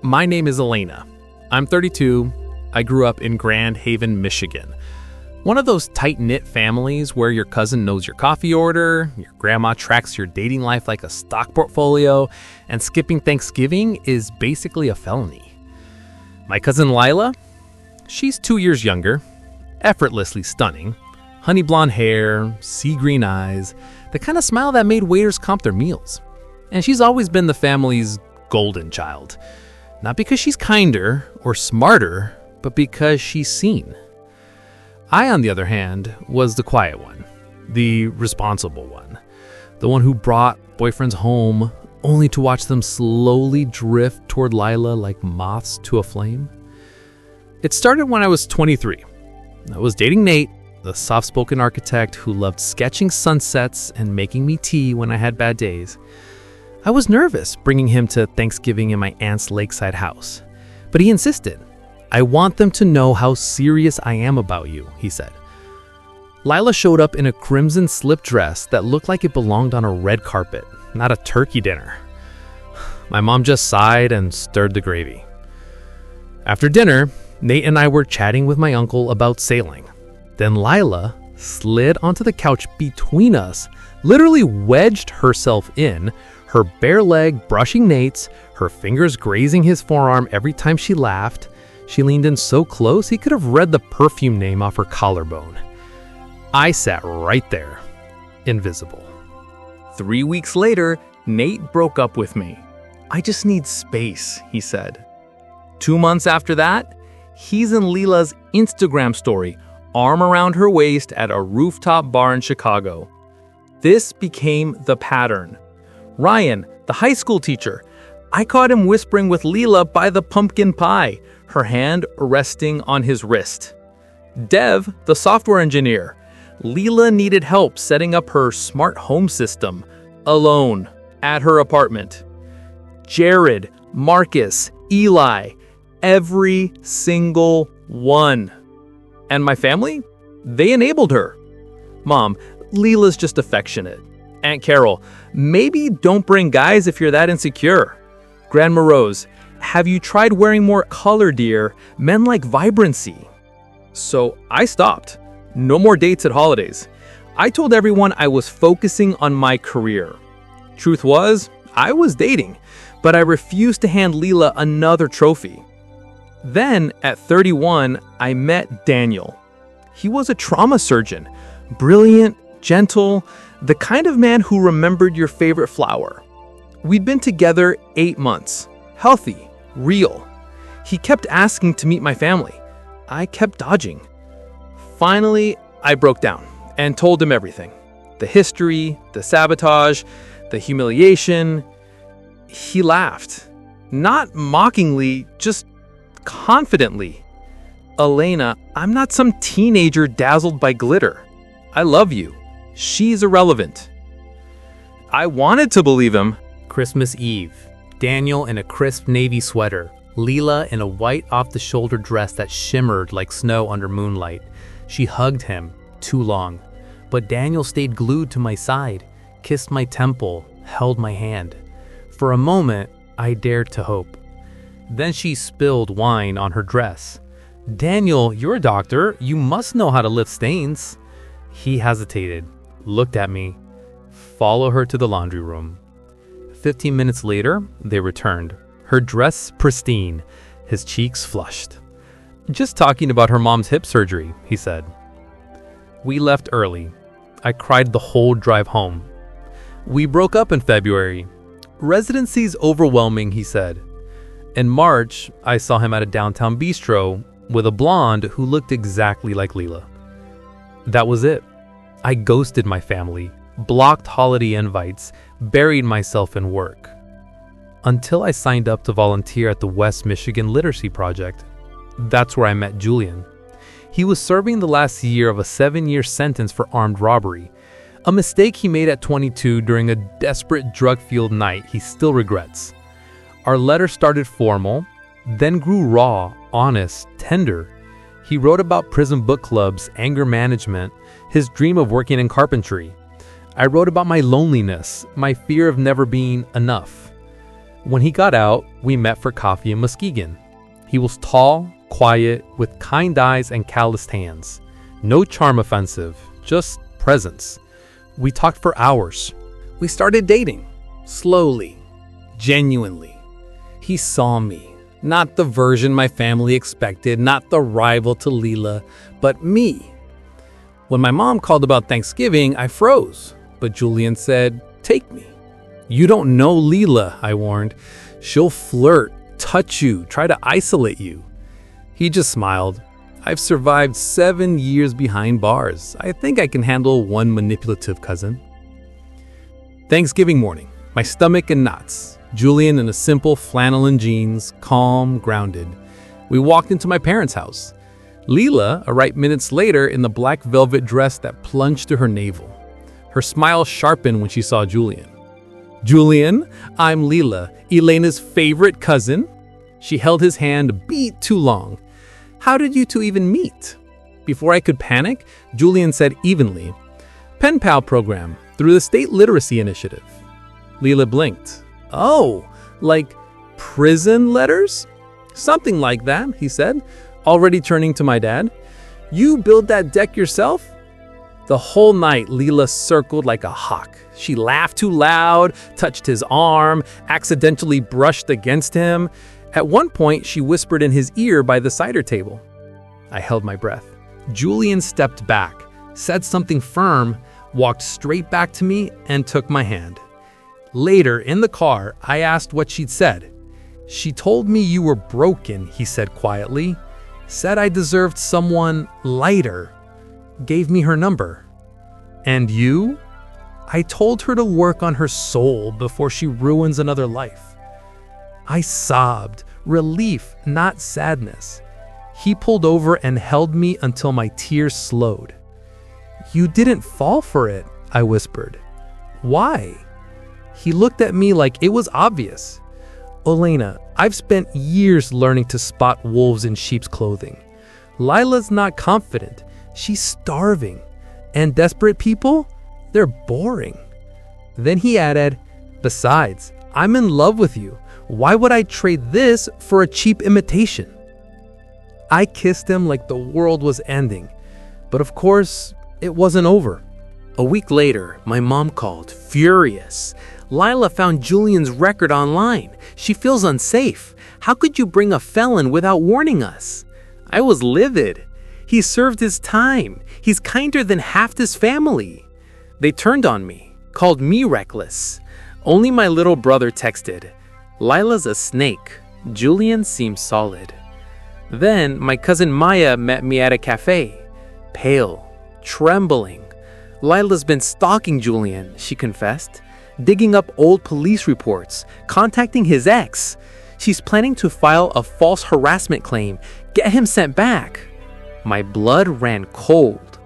My name is Elena. I'm 32. I grew up in Grand Haven, Michigan. One of those tight-knit families where your cousin knows your coffee order, your grandma tracks your dating life like a stock portfolio, and skipping Thanksgiving is basically a felony. My cousin Lila, she's 2 years younger, effortlessly stunning, honey blonde hair, sea green eyes, the kind of smile that made waiters comp their meals. And she's always been the family's golden child. Not because she's kinder or smarter, but because she's seen. I, on the other hand, was the quiet one, the responsible one, the one who brought boyfriends home only to watch them slowly drift toward Lila like moths to a flame. It started when I was 23. I was dating Nate, the soft-spoken architect who loved sketching sunsets and making me tea when I had bad days. I was nervous bringing him to Thanksgiving in my aunt's lakeside house, but he insisted. "I want them to know how serious I am about you," he said. Lila showed up in a crimson slip dress that looked like it belonged on a red carpet, not a turkey dinner. My mom just sighed and stirred the gravy. After dinner, Nate and I were chatting with my uncle about sailing. Then Lila slid onto the couch between us, literally wedged herself in, her bare leg brushing Nate's, her fingers grazing his forearm every time she laughed. She leaned in so close he could have read the perfume name off her collarbone. I sat right there, invisible. 3 weeks later, Nate broke up with me. "I just need space," he said. 2 months after that, he's in Lila's Instagram story, arm around her waist at a rooftop bar in Chicago. This became the pattern. Ryan, the high school teacher, I caught him whispering with Lila by the pumpkin pie, her hand resting on his wrist. Dev, the software engineer, Lila needed help setting up her smart home system, alone, at her apartment. Jared, Marcus, Eli, every single one. And my family? They enabled her. Mom, Lila's just affectionate. Aunt Carol, maybe don't bring guys if you're that insecure. Grandma Rose, have you tried wearing more color, dear? Men like vibrancy. So I stopped. No more dates at holidays. I told everyone I was focusing on my career. Truth was, I was dating, but I refused to hand Lila another trophy. Then, at 31, I met Daniel. He was a trauma surgeon, brilliant, gentle, the kind of man who remembered your favorite flower. We'd been together 8 months, healthy, real. He kept asking to meet my family. I kept dodging. Finally, I broke down and told him everything. The history, the sabotage, the humiliation. He laughed. Not mockingly, just confidently. "Elena, I'm not some teenager dazzled by glitter. I love you. She's irrelevant." I wanted to believe him. Christmas Eve. Daniel in a crisp navy sweater. Lila in a white off-the-shoulder dress that shimmered like snow under moonlight. She hugged him, too long. But Daniel stayed glued to my side, kissed my temple, held my hand. For a moment, I dared to hope. Then she spilled wine on her dress. "Daniel, you're a doctor. You must know how to lift stains." He hesitated, looked at me. "Follow her to the laundry room." 15 minutes later, they returned, her dress pristine, his cheeks flushed. "Just talking about her mom's hip surgery," he said. We left early. I cried the whole drive home. We broke up in February. "Residency's overwhelming," he said. In March, I saw him at a downtown bistro with a blonde who looked exactly like Lila. That was it. I ghosted my family, blocked holiday invites, buried myself in work. Until I signed up to volunteer at the West Michigan Literacy Project. That's where I met Julian. He was serving the last year of a 7-year sentence for armed robbery, a mistake he made at 22 during a desperate drug-fueled night he still regrets. Our letter started formal, then grew raw, honest, tender. He wrote about prison book clubs, anger management, his dream of working in carpentry. I wrote about my loneliness, my fear of never being enough. When he got out, we met for coffee in Muskegon. He was tall, quiet, with kind eyes and calloused hands. No charm offensive, just presence. We talked for hours. We started dating. Slowly. Genuinely. He saw me. Not the version my family expected, not the rival to Leela, but me. When my mom called about Thanksgiving, I froze. But Julian said, "Take me." "You don't know Leela," I warned. "She'll flirt, touch you, try to isolate you." He just smiled. "I've survived 7 years behind bars. I think I can handle one manipulative cousin." Thanksgiving morning, my stomach in knots. Julian in a simple flannel and jeans, calm, grounded. We walked into my parents' house. Leela arrived minutes later in the black velvet dress that plunged to her navel. Her smile sharpened when she saw Julian. "Julian, I'm Leela, Elena's favorite cousin." She held his hand a beat too long. "How did you two even meet?" Before I could panic, Julian said evenly, "Pen Pal program through the State Literacy Initiative." Leela blinked. "Oh, like prison letters?" "Something like that," he said, already turning to my dad. "You build that deck yourself?" The whole night, Leela circled like a hawk. She laughed too loud, touched his arm, accidentally brushed against him. At one point, she whispered in his ear by the cider table. I held my breath. Julian stepped back, said something firm, walked straight back to me, and took my hand. Later, in the car, I asked what she'd said. "She told me you were broken," he said quietly. "Said I deserved someone lighter. Gave me her number." "And you?" "I told her to work on her soul before she ruins another life." I sobbed, relief, not sadness. He pulled over and held me until my tears slowed. "You didn't fall for it," I whispered. "Why?" He looked at me like it was obvious. "Elena, I've spent years learning to spot wolves in sheep's clothing. Lila's not confident. She's starving. And desperate people? They're boring." Then he added, "Besides, I'm in love with you. Why would I trade this for a cheap imitation?" I kissed him like the world was ending. But of course, it wasn't over. A week later, my mom called, furious. "Lila found Julian's record online. She feels unsafe. How could you bring a felon without warning us?" I was livid. He served his time. He's kinder than half his family. They turned on me, called me reckless. Only my little brother texted, "Lila's a snake. Julian seems solid." Then my cousin Maya met me at a cafe, pale, trembling. "Lila's been stalking Julian," she confessed, "digging up old police reports, contacting his ex. She's planning to file a false harassment claim, get him sent back." My blood ran cold.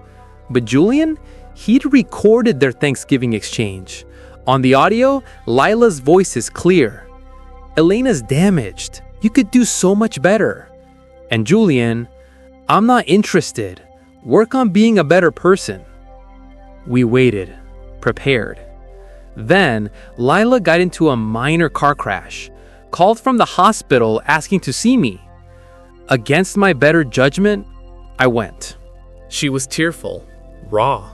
But Julian, he'd recorded their Thanksgiving exchange. On the audio, Lila's voice is clear. "Elena's damaged. You could do so much better." And Julian, "I'm not interested. Work on being a better person." We waited, prepared. Then, Lila got into a minor car crash, called from the hospital asking to see me. Against my better judgment, I went. She was tearful, raw.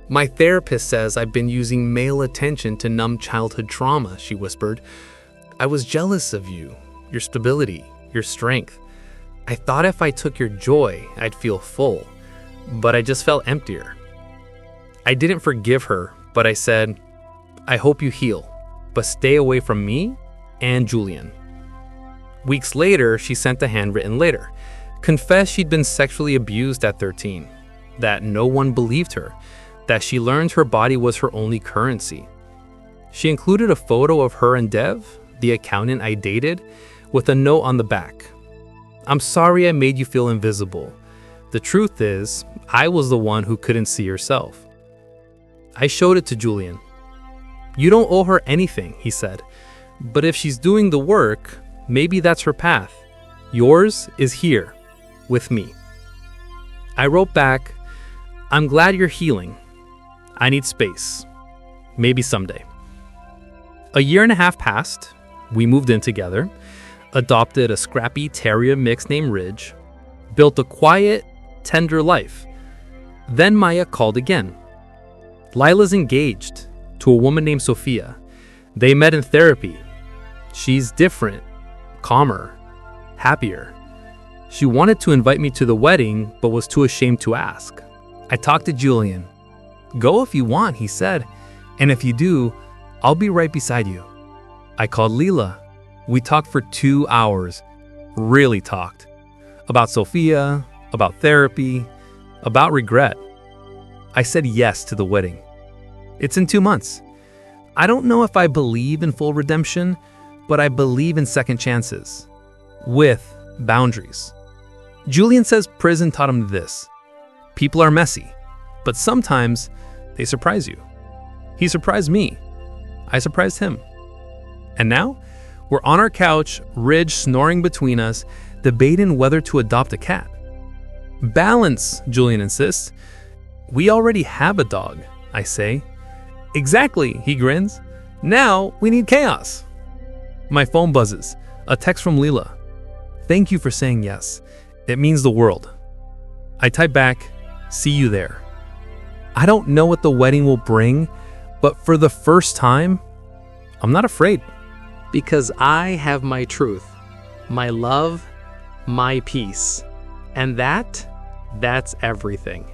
"My therapist says I've been using male attention to numb childhood trauma," she whispered. "I was jealous of you, your stability, your strength. I thought if I took your joy, I'd feel full, but I just felt emptier." I didn't forgive her, but I said, "I hope you heal, but stay away from me and Julian." Weeks later, she sent a handwritten letter. Confessed she'd been sexually abused at 13, that no one believed her, that she learned her body was her only currency. She included a photo of her and Dev, the accountant I dated, with a note on the back. "I'm sorry I made you feel invisible. The truth is, I was the one who couldn't see herself." I showed it to Julian. "You don't owe her anything," he said. "But if she's doing the work, maybe that's her path. Yours is here, with me." I wrote back, "I'm glad you're healing. I need space. Maybe someday." A year and a half passed. We moved in together, adopted a scrappy terrier mix named Ridge, built a quiet, tender life. Then Maya called again. Lila's engaged to a woman named Sophia. They met in therapy. She's different, calmer, happier. She wanted to invite me to the wedding, but was too ashamed to ask. I talked to Julian. Go if you want, he said, and if you do, I'll be right beside you. I called Lila. We talked for 2 hours, really talked. About Sophia, about therapy, about regret. I said yes to the wedding. It's in 2 months. I don't know if I believe in full redemption, but I believe in second chances, with boundaries. Julian says prison taught him this. People are messy, but sometimes they surprise you. He surprised me. I surprised him. And now, we're on our couch, Ridge snoring between us, debating whether to adopt a cat. Balance, Julian insists. We already have a dog, I say. Exactly, he grins. Now we need chaos. My phone buzzes. A text from Lila. Thank you for saying yes. It means the world. I type back, see you there. I don't know what the wedding will bring, but for the first time, I'm not afraid. Because I have my truth, my love, my peace. And that's everything.